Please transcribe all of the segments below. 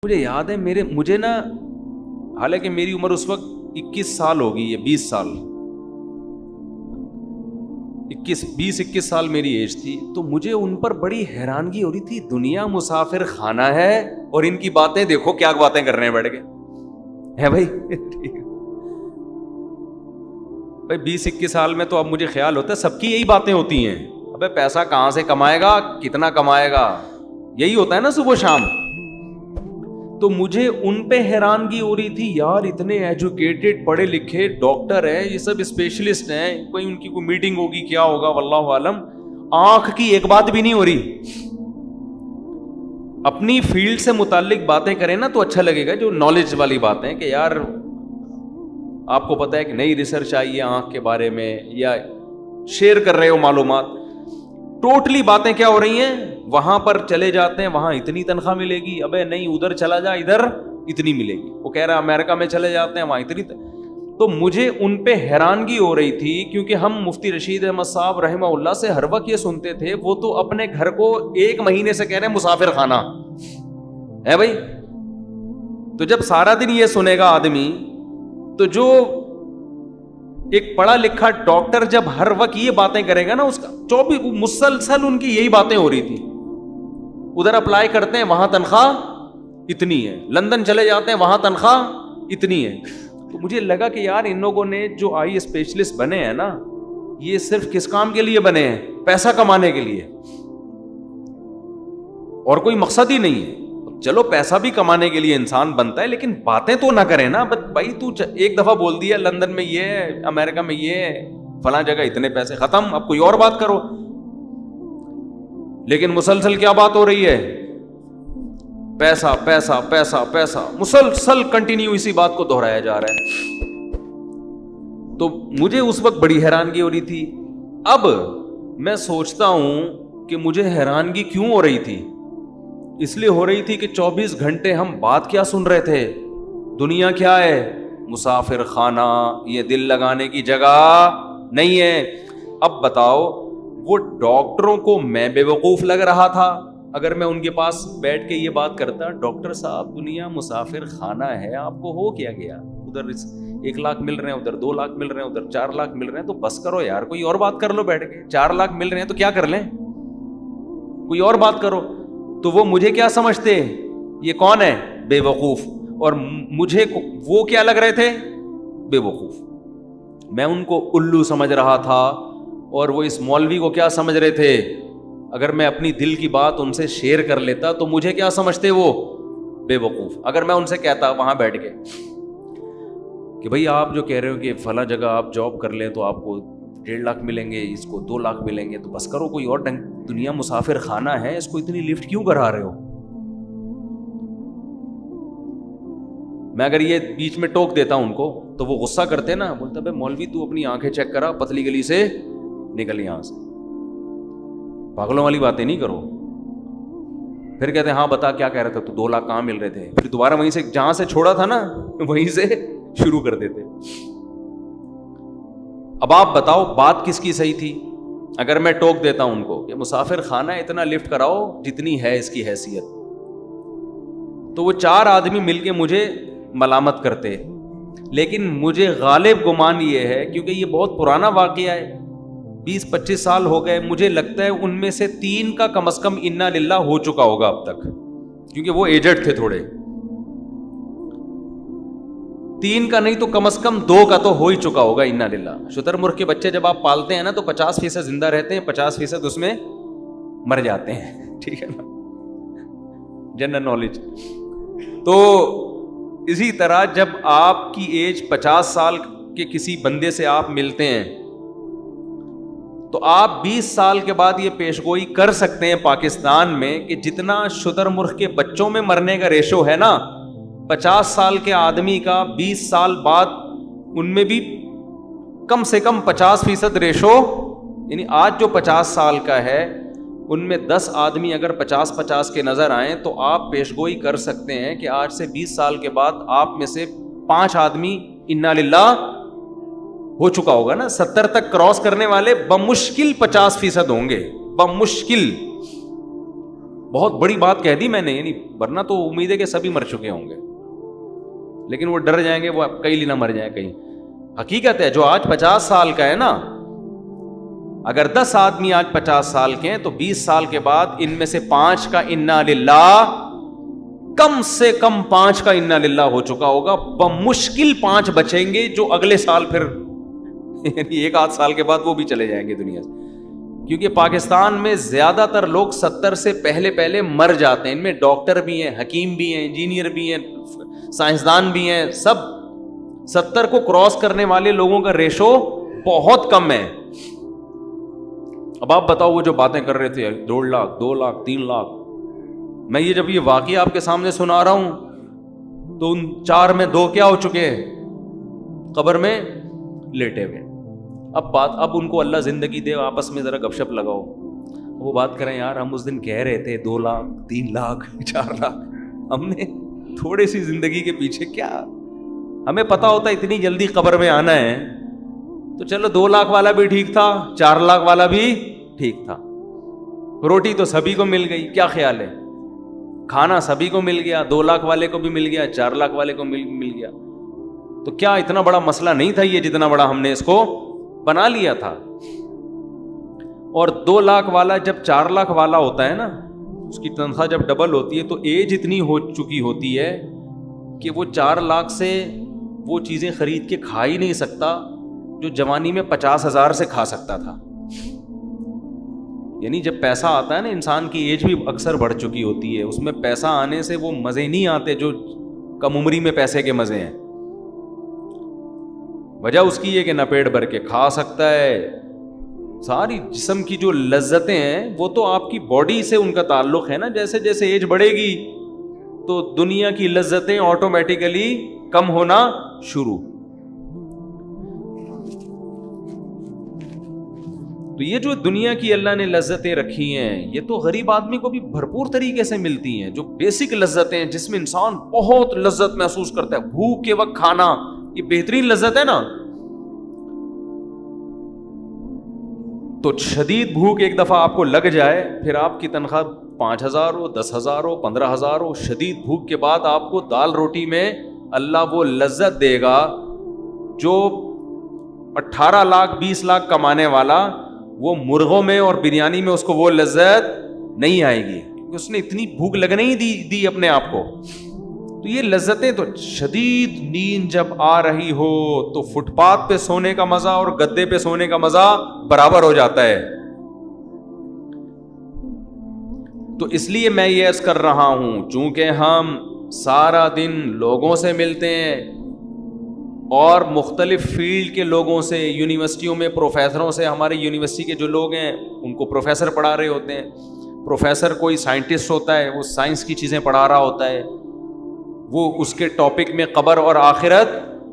مجھے یاد ہے مجھے نا، حالانکہ میری عمر اس وقت 21 سال ہو گئی ہے، 20 سال 21 سال میری ایج تھی، تو مجھے ان پر بڑی حیرانگی ہو رہی تھی. دنیا مسافر خانہ ہے اور ان کی باتیں دیکھو کیا باتیں کر رہے ہیں بیٹھ کے. ہے بھائی بھائی 20-21 سال میں تو اب مجھے خیال ہوتا ہے سب کی یہی باتیں ہوتی ہیں. ابے پیسہ کہاں سے کمائے گا، کتنا کمائے گا، یہی ہوتا ہے نا صبح شام. تو مجھے ان پہ حیرانگی ہو رہی تھی، یار اتنے ایجوکیٹڈ پڑھے لکھے ڈاکٹر ہیں، یہ سب اسپیشلسٹ ہیں، کوئی ان کی کوئی میٹنگ ہوگی کیا ہوگا واللہ عالم، آنکھ کی ایک بات بھی نہیں ہو رہی. اپنی فیلڈ سے متعلق باتیں کریں نا تو اچھا لگے گا، جو نالج والی باتیں کہ یار آپ کو پتہ ہے کہ نئی ریسرچ آئی ہے آنکھ کے بارے میں، یا شیئر کر رہے ہو معلومات. ٹوٹلی باتیں کیا ہو رہی ہیں، وہاں پر چلے جاتے ہیں وہاں اتنی تنخواہ ملے گی، ابے نہیں ادھر چلا جا ادھر اتنی ملے گی. وہ کہہ رہا امریکہ میں چلے جاتے ہیں وہاں اتنی. تو مجھے ان پہ حیرانگی ہو رہی تھی، کیونکہ ہم مفتی رشید احمد صاحب رحمہ اللہ سے ہر وقت یہ سنتے تھے، وہ تو اپنے گھر کو 1 مہینے سے کہہ رہے ہیں مسافر خانہ ہے بھائی. تو جب سارا دن یہ سنے گا آدمی، تو جو ایک پڑھا لکھا ڈاکٹر جب ہر وقت یہ باتیں کرے گا نا، اس کا 24 مسلسل ان کی یہی باتیں ہو رہی تھی. ادھر اپلائی کرتے ہیں وہاں تنخواہ اتنی ہے، لندن چلے جاتے ہیں وہاں تنخواہ اتنی ہے. تو مجھے لگا کہ یار ان لوگوں نے جو آئی اسپیشلسٹ بنے ہیں نا، یہ صرف کس کام کے لیے بنے ہیں؟ پیسہ کمانے کے لیے، اور کوئی مقصد ہی نہیں ہے. چلو پیسہ بھی کمانے کے لیے انسان بنتا ہے، لیکن باتیں تو نہ کرے نا. بھائی تو ایک دفعہ بول دیا لندن میں یہ ہے، امریکہ میں یہ ہے، فلاں جگہ اتنے پیسے، ختم. اب کوئی اور بات کرو. لیکن مسلسل کیا بات ہو رہی ہے؟ پیسہ پیسہ پیسہ پیسہ، مسلسل کنٹینیو اسی بات کو دہرایا جا رہا ہے. تو مجھے اس وقت بڑی حیرانگی ہو رہی تھی. اب میں سوچتا ہوں کہ مجھے حیرانگی کیوں ہو رہی تھی. اس لیے ہو رہی تھی کہ 24 گھنٹے ہم بات کیا سن رہے تھے، دنیا کیا ہے، مسافر خانہ، یہ دل لگانے کی جگہ نہیں ہے. اب بتاؤ، وہ ڈاکٹروں کو میں بے وقوف لگ رہا تھا اگر میں ان کے پاس بیٹھ کے یہ بات کرتا، ڈاکٹر صاحب دنیا مسافر خانہ ہے، آپ کو ہو کیا گیا، ادھر 1 لاکھ مل رہے ہیں، ادھر 2 لاکھ مل رہے ہیں، ادھر 4 لاکھ مل رہے ہیں، تو بس کرو یار، کوئی اور بات کر لو بیٹھ کے. 4 لاکھ مل رہے ہیں تو کیا کر لیں، کوئی اور بات کرو. تو وہ مجھے کیا سمجھتے، یہ کون ہے، بے وقوف. اور مجھے وہ کیا لگ رہے تھے، بے وقوف. میں ان کو الو سمجھ رہا تھا، اور وہ اس مولوی کو کیا سمجھ رہے تھے. اگر میں اپنی دل کی بات ان سے شیئر کر لیتا تو مجھے کیا سمجھتے، وہ بے وقوف. اگر میں ان سے کہتا وہاں بیٹھ کے کہ بھئی آپ جو کہہ رہے ہو کہ فلاں جگہ آپ جاب کر لیں تو آپ کو 1.5 لاکھ ملیں گے، اس کو 2 لاکھ ملیں گے، تو بس کرو، کوئی اور دنیا مسافر خانہ ہے، اس کو اتنی لفٹ کیوں کرا رہے ہو. میں اگر یہ بیچ میں ٹوک دیتا ہوں ان کو تو وہ غصہ کرتے نا، بولتا بھائی مولوی تو اپنی آنکھیں چیک کرا، پتلی گلی سے نکل یہاں سے، پاگلوں والی باتیں نہیں کرو. پھر کہتے ہیں ہاں بتا کیا کہہ رہا تھا تو، 2 لاکھ کہاں مل رہے تھے، پھر دوبارہ وہیں سے جہاں سے چھوڑا تھا نا وہیں سے شروع کر دیتے. اب آپ بتاؤ بات کس کی صحیح تھی. اگر میں ٹوک دیتا ہوں ان کو کہ مسافر خانہ اتنا لفٹ کراؤ جتنی ہے اس کی حیثیت، تو وہ 4 آدمی مل کے مجھے ملامت کرتے. لیکن مجھے غالب گمان یہ ہے، کیونکہ یہ بہت پرانا واقعہ ہے، 20-25 سال ہو گئے، مجھے لگتا ہے ان میں سے 3 کا کم از کم انا للہ ہو چکا ہوگا اب تک، کیونکہ وہ ایجڈ تھے تھوڑے. 3 کا نہیں تو کم از کم 2 کا تو ہو ہی چکا ہوگا انا للہ. شتر مرغ کے بچے جب آپ پالتے ہیں نا تو 50% زندہ رہتے ہیں، 50% اس میں مر جاتے ہیں. ٹھیک ہے نا، جنرل نالج. تو اسی طرح جب آپ کی ایج 50 سال کے کسی بندے سے آپ ملتے ہیں تو آپ 20 سال کے بعد یہ پیشگوئی کر سکتے ہیں پاکستان میں کہ جتنا شتر مرغ کے بچوں میں مرنے کا ریشو ہے نا 50 سال کے آدمی کا 20 سال بعد ان میں بھی کم سے کم 50% ریشو، یعنی آج جو 50 سال کا ہے ان میں 10 آدمی اگر 50-50 کے نظر آئیں تو آپ پیشگوئی کر سکتے ہیں کہ آج سے 20 سال کے بعد آپ میں سے 5 آدمی انا للہ ہو چکا ہوگا نا. 70 تک کراس کرنے والے بمشکل 50% ہوں گے، بمشکل. بہت بڑی بات کہہ دی میں نے، یعنی ورنہ تو امید ہے کہ سبھی مر چکے ہوں گے، لیکن وہ ڈر جائیں گے، وہ کئی لینا مر جائیں کہیں. حقیقت ہے جو آج 50 سال کا ہے نا، اگر 10 آدمی آج 50 سال کے ہیں تو 20 سال کے بعد ان میں سے 5 کا انا للہ، کم سے کم 5 کا انا للہ ہو چکا ہوگا، بمشکل 5 بچیں گے جو اگلے سال پھر یعنی 1 آدھ سال کے بعد وہ بھی چلے جائیں گے دنیا سے. کیونکہ پاکستان میں زیادہ تر لوگ 70 سے پہلے مر جاتے ہیں. ان میں ڈاکٹر بھی ہیں، حکیم بھی ہیں، انجینئر بھی ہیں، سائنسدان بھی ہیں، سب 70 کو کراس کرنے والے لوگوں کا ریشو بہت کم ہے. اب آپ بتاؤ وہ جو باتیں کر رہے تھے 2 لاکھ 2 لاکھ 3 لاکھ، میں یہ جب یہ واقعہ آپ کے سامنے سنا رہا ہوں تو ان 4 میں 2 کیا ہو چکے ہیں؟ قبر میں لیٹے ہوئے. اب ان کو اللہ زندگی دے، آپس میں ذرا گپ شپ لگاؤ، وہ بات کریں یار ہم اس دن کہہ رہے تھے 2 لاکھ 3 لاکھ 4 لاکھ، ہم نے تھوڑی سی زندگی کے پیچھے کیا، ہمیں پتا ہوتا اتنی جلدی قبر میں آنا ہے تو چلو 2 لاکھ والا بھی ٹھیک تھا، 4 لاکھ والا بھی ٹھیک تھا. روٹی تو سبھی کو مل گئی، کیا خیال ہے؟ کھانا سبھی کو مل گیا، 2 لاکھ والے کو بھی مل گیا، 4 لاکھ والے کو مل گیا. تو کیا اتنا بڑا مسئلہ نہیں تھا یہ جتنا بڑا ہم نے اس کو بنا لیا تھا. اور 2 لاکھ والا جب 4 لاکھ والا ہوتا ہے نا، اس کی تنخواہ جب ڈبل ہوتی ہے تو ایج اتنی ہو چکی ہوتی ہے کہ وہ 4 لاکھ سے وہ چیزیں خرید کے کھا ہی نہیں سکتا جو جوانی میں 50,000 سے کھا سکتا تھا. یعنی جب پیسہ آتا ہے نا، انسان کی ایج بھی اکثر بڑھ چکی ہوتی ہے، اس میں پیسہ آنے سے وہ مزے نہیں آتے جو کم عمری میں پیسے کے مزے ہیں. وجہ اس کی یہ کہ نہ پیٹ بھر کے کھا سکتا ہے، ساری جسم کی جو لذتیں ہیں وہ تو آپ کی باڈی سے ان کا تعلق ہے نا. جیسے جیسے ایج بڑھے گی تو دنیا کی لذتیں آٹومیٹیکلی کم ہونا شروع. تو یہ جو دنیا کی اللہ نے لذتیں رکھی ہیں یہ تو غریب آدمی کو بھی بھرپور طریقے سے ملتی ہیں. جو بیسک لذتیں ہیں جس میں انسان بہت لذت محسوس کرتا ہے، بھوک کے وقت کھانا، یہ بہترین لذت ہے نا. تو شدید بھوک ایک دفعہ آپ کو لگ جائے، پھر آپ کی تنخواہ 5,000 ہو، 10,000 ہو، 15,000 ہو، شدید بھوک کے بعد آپ کو دال روٹی میں اللہ وہ لذت دے گا جو 18 لاکھ 20 لاکھ کمانے والا وہ مرغوں میں اور بریانی میں اس کو وہ لذت نہیں آئے گی، کیونکہ اس نے اتنی بھوک لگنے ہی دی اپنے آپ کو. تو یہ لذتیں تو شدید نیند جب آ رہی ہو تو فٹ پاتھ پہ سونے کا مزہ اور گدے پہ سونے کا مزہ برابر ہو جاتا ہے. تو اس لیے میں یہ عرض کر رہا ہوں، چونکہ ہم سارا دن لوگوں سے ملتے ہیں اور مختلف فیلڈ کے لوگوں سے، یونیورسٹیوں میں پروفیسروں سے، ہمارے یونیورسٹی کے جو لوگ ہیں ان کو پروفیسر پڑھا رہے ہوتے ہیں. پروفیسر کوئی سائنٹسٹ ہوتا ہے، وہ سائنس کی چیزیں پڑھا رہا ہوتا ہے، وہ اس کے ٹاپک میں قبر اور آخرت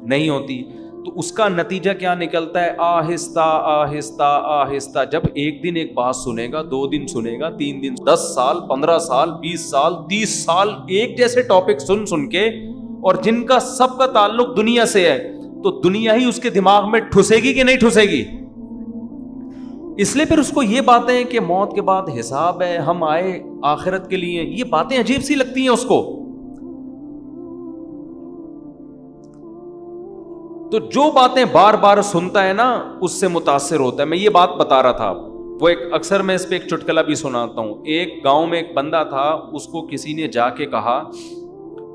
نہیں ہوتی. تو اس کا نتیجہ کیا نکلتا ہے؟ آہستہ آہستہ آہستہ جب ایک دن ایک بات سنے گا، 2 دن سنے گا، 3 دن، 10 سال، 15 سال، 20 سال، 30 سال ایک جیسے ٹاپک سن کے، اور جن کا سب کا تعلق دنیا سے ہے، تو دنیا ہی اس کے دماغ میں ٹھسے گی کہ نہیں ٹھسے گی؟ اس لیے پھر اس کو یہ باتیں کہ موت کے بعد حساب ہے، ہم آئے آخرت کے لیے، یہ باتیں عجیب سی لگتی ہیں اس کو. تو جو باتیں بار بار سنتا ہے نا اس سے متاثر ہوتا ہے. میں یہ بات بتا رہا تھا، وہ اکثر میں اس پہ ایک چٹکلا بھی سناتا ہوں. ایک گاؤں میں ایک بندہ تھا، اس کو کسی نے جا کے کہا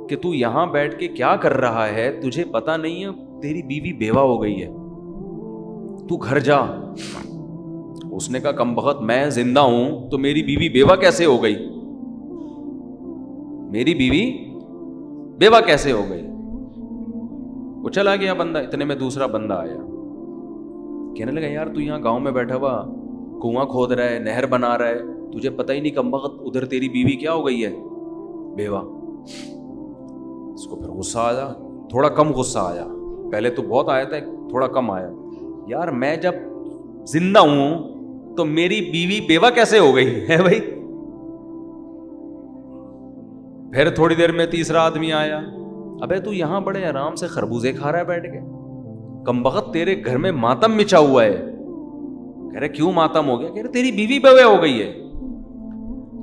کہ تو یہاں بیٹھ کے کیا کر رہا ہے، تجھے پتا نہیں ہے تیری بیوی بیوہ ہو گئی ہے، تو گھر جا. اس نے کہا کمبخت، میں زندہ ہوں تو میری بیوی بیوہ کیسے ہو گئی؟ میری بیوی بیوہ کیسے ہو گئی؟ وہ چلا گیا بندہ. اتنے میں دوسرا بندہ آیا، کہنے لگا یار تو یہاں گاؤں میں بیٹھا ہوا کنواں کھود رہا ہے، نہر بنا رہا ہے، تجھے پتہ ہی نہیں کمبخت ادھر تیری بیوی کیا ہو گئی ہے؟ بیوہ. اس کو پھر غصہ آیا، تھوڑا کم غصہ آیا، پہلے تو بہت آیا تھا، تھوڑا کم آیا. یار میں جب زندہ ہوں تو میری بیوی بیوہ کیسے ہو گئی ہے بھائی؟ پھر تھوڑی دیر میں تیسرا آدمی آیا، ابے تو یہاں بڑے آرام سے خربوزے کھا رہا ہے بیٹھ کے، کمبخت تیرے گھر میں ماتم مچا ہوا ہے. کہہ رہے کیوں ماتم ہو گیا؟ کہہ رہے تیری بیوی بیوہ ہو گئی ہے.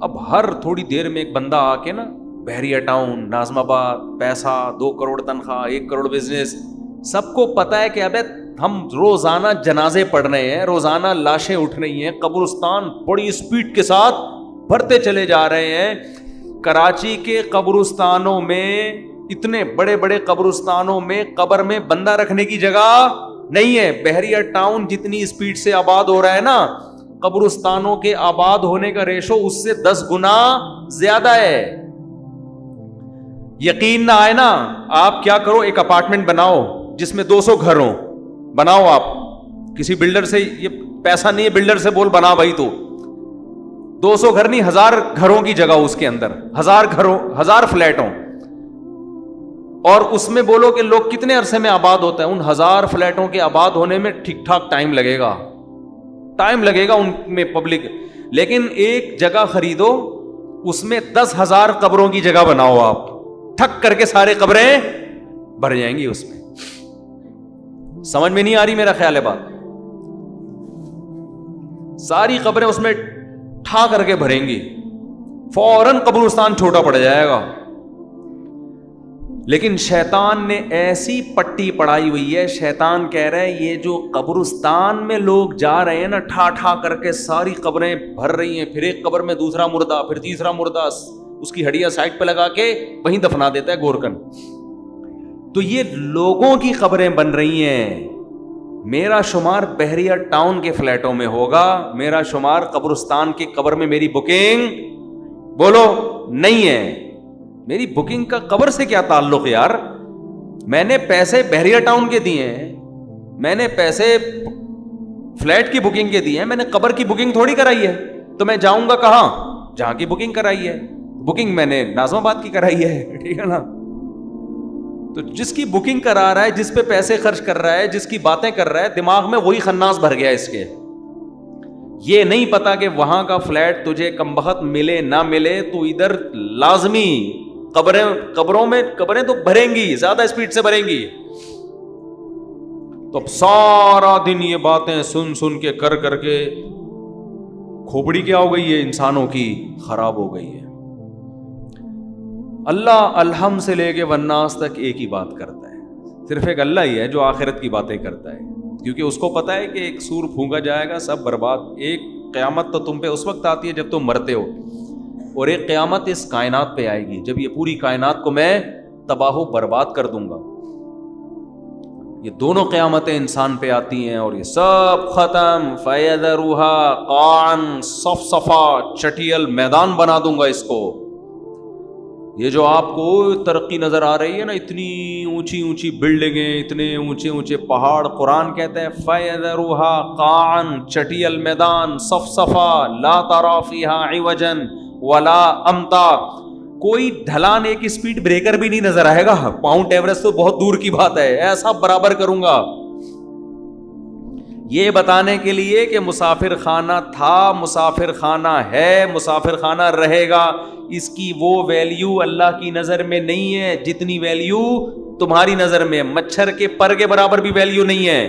اب ہر تھوڑی دیر میں ایک بندہ آ کے نا بحریہ ٹاؤن، ناظم آباد، پیسہ، 2 کروڑ تنخواہ، 1 کروڑ بزنس، سب کو پتا ہے کہ ابے ہم روزانہ جنازے پڑھ رہے ہیں، روزانہ لاشیں اٹھ رہی ہیں، قبرستان بڑی اسپیڈ کے ساتھ بھرتے چلے جا رہے ہیں. کراچی کے قبرستانوں میں، اتنے بڑے بڑے قبرستانوں میں قبر میں بندہ رکھنے کی جگہ نہیں ہے. بحریہ ٹاؤن جتنی اسپیڈ سے آباد ہو رہا ہے نا، قبرستانوں کے آباد ہونے کا ریشو اس سے 10 گنا زیادہ ہے. یقین نہ آئے نا، آپ کیا کرو، ایک اپارٹمنٹ بناؤ جس میں 200 گھر ہوں. بناؤ آپ، کسی بلڈر سے، یہ پیسہ نہیں ہے بلڈر سے بول بنا بھائی، تو 200 گھر نہیں، 1000 گھروں کی جگہ اس کے اندر، 1000 گھروں، 1000 فلیٹ ہوں، اور اس میں بولو کہ لوگ کتنے عرصے میں آباد ہوتا ہے. ان 1000 فلیٹوں کے آباد ہونے میں ٹھیک ٹھاک ٹائم لگے گا ان میں پبلک. لیکن ایک جگہ خریدو، اس میں 10,000 قبروں کی جگہ بناؤ، آپ ٹھک کر کے سارے قبریں بھر جائیں گی اس میں. سمجھ میں نہیں آ رہی؟ میرا خیال ہے بات، ساری قبریں اس میں ٹھا کر کے بھریں گی، فوراً قبرستان چھوٹا پڑ جائے گا. لیکن شیطان نے ایسی پٹی پڑائی ہوئی ہے، شیطان کہہ رہا ہے یہ جو قبرستان میں لوگ جا رہے ہیں نا، ٹھا ٹھا کر کے ساری قبریں بھر رہی ہیں، پھر ایک قبر میں دوسرا مردہ، پھر تیسرا مردہ، اس کی ہڈیاں سائڈ پہ لگا کے وہیں دفنا دیتا ہے گورکن. تو یہ لوگوں کی قبریں بن رہی ہیں. میرا شمار بحریہ ٹاؤن کے فلیٹوں میں ہوگا، میرا شمار قبرستان کی قبر میں میری بکنگ بولو نہیں ہے. میری بکنگ کا قبر سے کیا تعلق یار؟ میں نے پیسے بحریہ ٹاؤن کے دیے ہیں، میں نے پیسے فلیٹ کی بکنگ کے دیے ہیں، میں نے قبر کی بکنگ تھوڑی کرائی ہے. تو میں جاؤں گا کہاں؟ جہاں کی بکنگ کرائی ہے. بکنگ میں نے ناظم آباد کی کرائی ہے، ٹھیک ہے نا؟ تو جس کی بکنگ کرا رہا ہے، جس پہ پیسے خرچ کر رہا ہے، جس کی باتیں کر رہا ہے، دماغ میں وہی خناس بھر گیا اس کے. یہ نہیں پتا کہ وہاں کا فلیٹ تجھے کمبخت ملے نہ ملے، تو ادھر لازمی قبروں میں قبریں تو بھریں گی، زیادہ اسپیڈ سے بھریں گی. تو اب سارا دن یہ باتیں سن سن کے کر کر کے کھوپڑی کیا ہو گئی ہے انسانوں کی؟ خراب ہو گئی ہے. اللہ الحم سے لے کے والناس تک ایک ہی بات کرتا ہے، صرف ایک اللہ ہی ہے جو آخرت کی باتیں کرتا ہے، کیونکہ اس کو پتا ہے کہ ایک سور پھونکا جائے گا، سب برباد. ایک قیامت تو تم پہ اس وقت آتی ہے جب تم مرتے ہو، اور ایک قیامت اس کائنات پہ آئے گی جب یہ پوری کائنات کو میں تباہ و برباد کر دوں گا. یہ دونوں قیامتیں انسان پہ آتی ہیں اور یہ سب ختم. فَيَذَرُهَا قَاعًا صَفْصَفًا، چٹیل میدان بنا دوں گا اس کو. یہ جو آپ کو ترقی نظر آ رہی ہے نا، اتنی اونچی اونچی بلڈنگیں، اتنے اونچے اونچے پہاڑ، قرآن کہتا ہے فَيَذَرُهَا قَاعًا، چٹیل میدان، صَفْصَفًا لَا تَرَىٰ فِيهَا عِوَجًا وَلَا أَمْتًا، کوئی ڈھلان، ایک اسپیڈ بریکر بھی نہیں نظر آئے گا. ماؤنٹ ایوریسٹ تو بہت دور کی بات ہے، ایسا برابر کروں گا. یہ بتانے کے لیے کہ مسافر خانہ تھا، مسافر خانہ ہے، مسافر خانہ رہے گا. اس کی وہ ویلیو اللہ کی نظر میں نہیں ہے جتنی ویلیو تمہاری نظر میں. مچھر کے پر کے برابر بھی ویلیو نہیں ہے.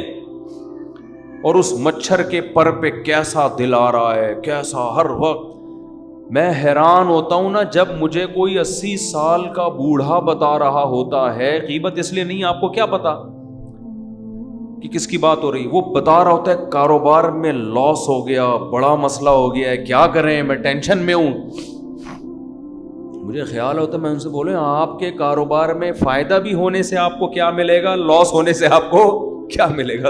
اور اس مچھر کے پر پہ کیسا دل آ رہا ہے، کیسا ہر وقت. میں حیران ہوتا ہوں نا جب مجھے کوئی 80 سال کا بوڑھا بتا رہا ہوتا ہے، غیبت اس لیے نہیں، آپ کو کیا پتا کہ کس کی بات ہو رہی، وہ بتا رہا ہوتا ہے کاروبار میں لاس ہو گیا، بڑا مسئلہ ہو گیا ہے، کیا کریں، میں ٹینشن میں ہوں. مجھے خیال ہوتا ہے میں ان سے بولے آپ کے کاروبار میں فائدہ بھی ہونے سے آپ کو کیا ملے گا، لاس ہونے سے آپ کو کیا ملے گا.